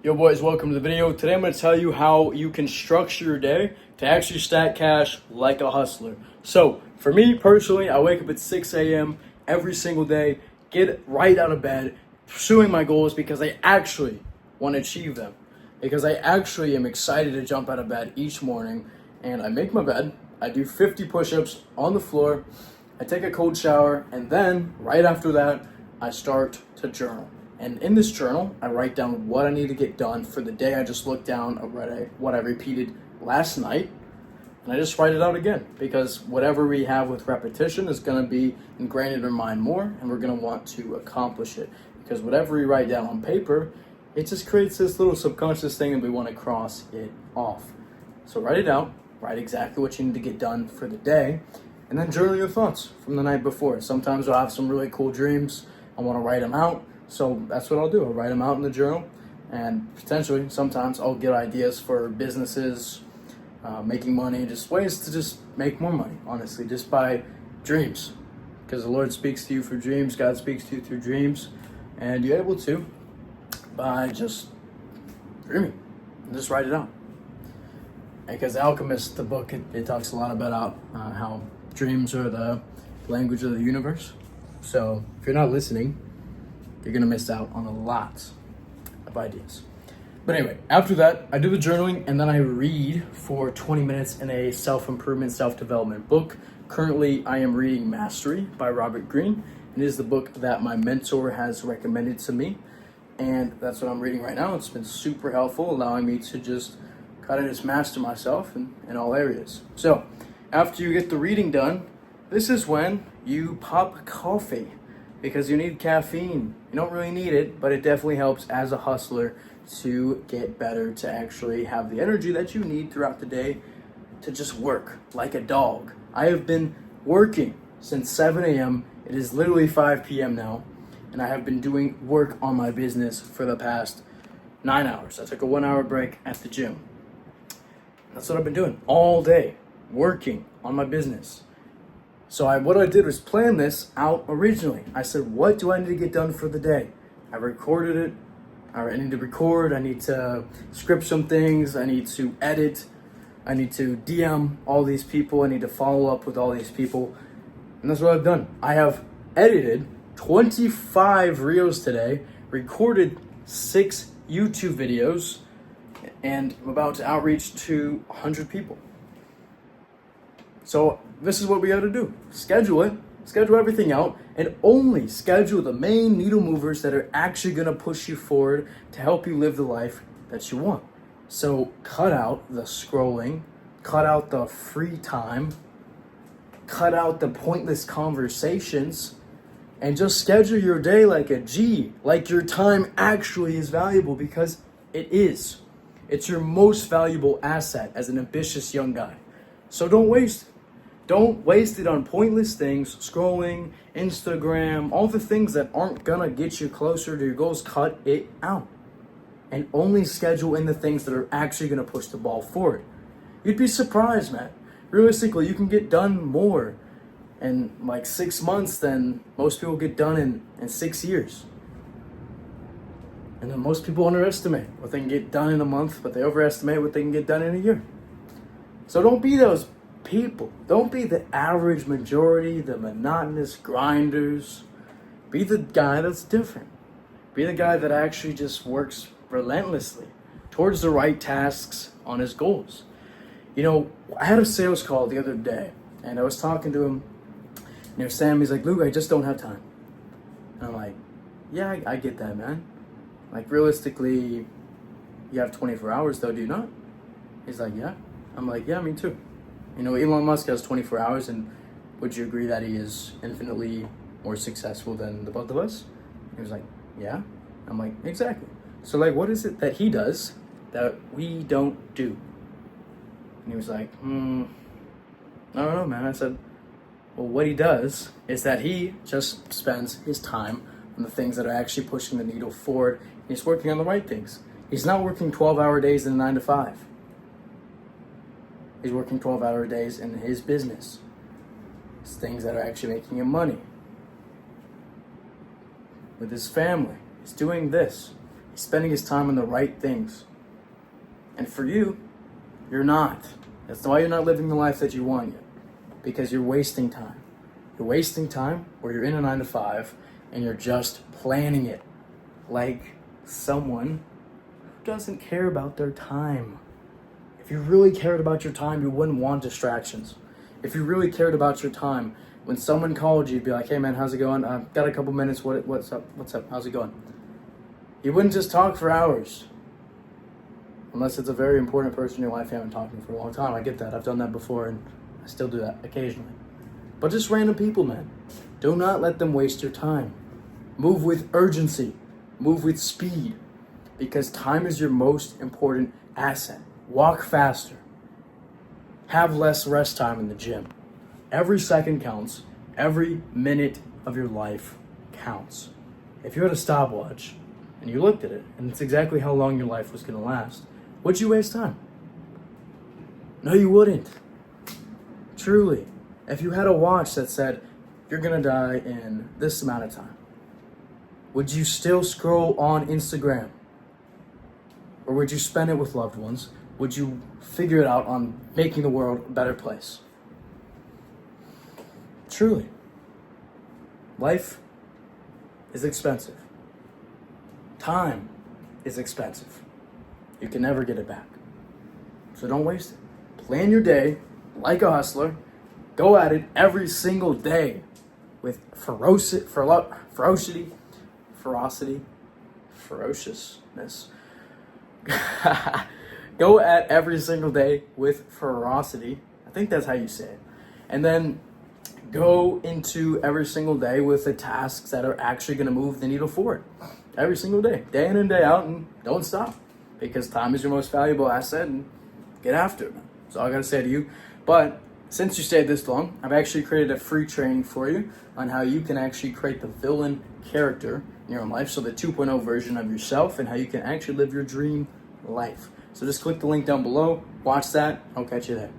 Yo boys, welcome to the video. Today I'm going to tell you how you can structure your day to actually stack cash like a hustler. So for me personally, I wake up at 6 a.m. every single day, get right out of bed, pursuing my goals because I actually want to achieve them. Because I actually am excited to jump out of bed each morning, and I make my bed, I do 50 push-ups on the floor, I take a cold shower, and then right after that, I start to journal. And in this journal, I write down what I need to get done for the day. I just look down at what I repeated last night, and I just write it out again, because whatever we have with repetition is going to be ingrained in our mind more, and we're going to want to accomplish it. Because whatever we write down on paper, it just creates this little subconscious thing, and we want to cross it off. So write it out, write exactly what you need to get done for the day, and then journal your thoughts from the night before. Sometimes I'll have some really cool dreams. I want to write them out. So that's what I'll do. I'll write them out in the journal, and potentially sometimes I'll get ideas for businesses, making money, just ways to just make more money, honestly, just by dreams. Because the Lord speaks to you through dreams, God speaks to you through dreams, and you're able to by just dreaming and just write it out. Because The Alchemist, the book, it talks a lot about how dreams are the language of the universe. So if you're not listening, you're gonna miss out on a lot of ideas. But anyway, after that, I do the journaling, and then I read for 20 minutes in a self-improvement, self-development book. Currently, I am reading Mastery by Robert Greene. It is the book that my mentor has recommended to me, and that's what I'm reading right now. It's been super helpful, allowing me to just kind of just master myself in all areas. So, after you get the reading done, this is when you pop coffee, because you need caffeine. You don't really need it, but it definitely helps as a hustler to get better, to actually have the energy that you need throughout the day to just work like a dog. I have been working since 7 a.m. It is literally 5 p.m. now, and I have been doing work on my business for the past 9 hours. I took a 1-hour break at the gym. That's what I've been doing all day, working on my business. So what I did was plan this out originally. I said, what do I need to get done for the day? I recorded it. I need to record. I need to script some things. I need to edit. I need to DM all these people. I need to follow up with all these people. And that's what I've done. I have edited 25 reels today, recorded 6 YouTube videos, and I'm about to outreach to 100 people. So this is what we got to do. Schedule it, schedule everything out, and only schedule the main needle movers that are actually going to push you forward to help you live the life that you want. So cut out the scrolling, cut out the free time, cut out the pointless conversations, and just schedule your day like a G, like your time actually is valuable, because it is. It's your most valuable asset as an ambitious young guy. So don't waste it. Don't waste it on pointless things, scrolling, Instagram, all the things that aren't gonna get you closer to your goals. Cut it out. And only schedule in the things that are actually gonna push the ball forward. You'd be surprised, man. Realistically, you can get done more in like 6 months than most people get done in 6 years. And then most people underestimate what they can get done in a month, but they overestimate what they can get done in a year. So don't be those people. Don't be the average majority, the monotonous grinders. Be the guy that's different. Be the guy that actually just works relentlessly towards the right tasks on his goals. You know, I had a sales call the other day, and I was talking to him, and he was saying, he's like, Luke, I just don't have time. And I'm like, yeah, I get that, man. Like, realistically, you have 24 hours though, do you not? He's like, yeah. I'm like, yeah, me too. You know, Elon Musk has 24 hours, and would you agree that he is infinitely more successful than the both of us? He was like, yeah. I'm like, exactly. So, like, what is it that he does that we don't do? And he was like, I don't know, man. I said, well, what he does is that he just spends his time on the things that are actually pushing the needle forward. He's working on the right things. He's not working 12-hour days in a 9 to 5. He's working 12-hour days in his business. It's things that are actually making him money. With his family, he's doing this. spending his time on the right things. And for you, you're not. That's why you're not living the life that you want yet. Because you're wasting time. You're wasting time where you're in a 9 to 5 and you're just planning it like someone who doesn't care about their time. If you really cared about your time, you wouldn't want distractions. If you really cared about your time, when someone called you, you'd be like, hey man, how's it going? I've got a couple minutes. What's up? How's it going? You wouldn't just talk for hours. Unless it's a very important person in your life you haven't talked to for a long time. I get that. I've done that before and I still do that occasionally. But just random people, man. Do not let them waste your time. Move with urgency. Move with speed. Because time is your most important asset. Walk faster. Have less rest time in the gym. Every second counts. Every minute of your life counts. If you had a stopwatch and you looked at it and it's exactly how long your life was going to last, would you waste time? No, you wouldn't. Truly. If you had a watch that said you're going to die in this amount of time, would you still scroll on Instagram? Or would you spend it with loved ones? Would you figure it out on making the world a better place? Truly. Life is expensive. Time is expensive. You can never get it back. So don't waste it. Plan your day like a hustler. Go at it every single day with ferociousness. Go at every single day with ferocity. I think that's how you say it. And then go into every single day with the tasks that are actually going to move the needle forward. Every single day in and day out, and don't stop. Because time is your most valuable asset, and get after it, man. That's all I got to say to you. But since you stayed this long, I've actually created a free training for you on how you can actually create the villain character in your own life. So the 2.0 version of yourself, and how you can actually live your dream life. So just click the link down below, watch that, I'll catch you there.